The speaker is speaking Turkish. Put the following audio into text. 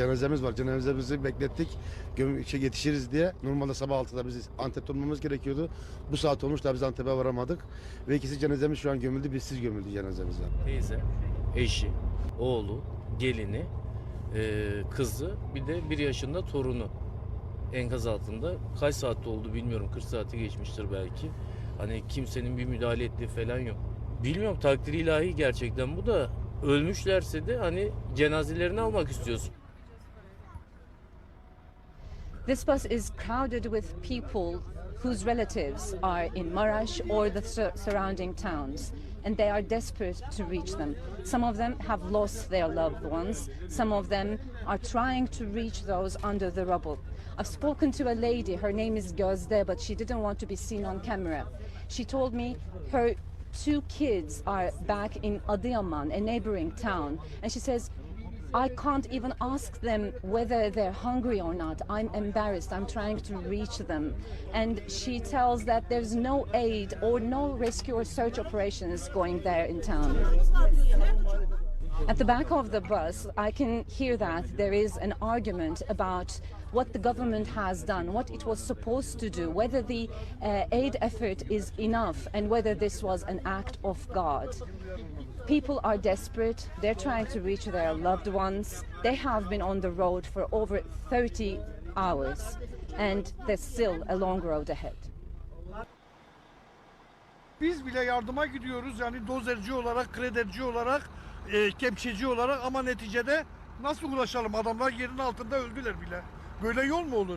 cenazemiz var. Cenazemizi beklettik. Yetişiriz diye. Normalde sabah 6'da biz Antep'te olmamız gerekiyordu. Bu saat olmuş da biz Antep'e varamadık. Ve ikisi cenazemiz şu an gömüldü. Bizsiz gömüldü cenazemiz. Teyze, eşi, oğlu, gelini, kızı, bir de 1 yaşında torunu enkaz altında. Kaç saatte oldu bilmiyorum. 40 saati geçmiştir belki. Hani kimsenin bir müdahale ettiği falan yok. Bilmiyorum, takdir ilahi gerçekten bu da. Ölmüşlerse de hani cenazelerini almak istiyorsun. This bus is crowded with people whose relatives are in Maraş or the surrounding towns, and they are desperate to reach them. Some of them have lost their loved ones. Some of them are trying to reach those under the rubble. I've spoken to a lady, her name is Gözde, but she didn't want to be seen on camera. She told me her 2 kids are back in Adıyaman, a neighboring town, and she says, I can't even ask them whether they're hungry or not. I'm embarrassed. I'm trying to reach them. And she tells that there's no aid or no rescue or search operations going there in town. At the back of the bus, I can hear that there is an argument about what the government has done, what it was supposed to do, whether the aid effort is enough, and whether this was an act of God. People are desperate. They're trying to reach their loved ones. They have been on the road for over 30 hours, and there's still a long road ahead. Biz bile yardıma gidiyoruz, yani dozerci olarak, krederci olarak, kepçeci olarak, ama neticede nasıl ulaşalım? Adamlar yerin altında öldüler bile. Böyle yol mu olur?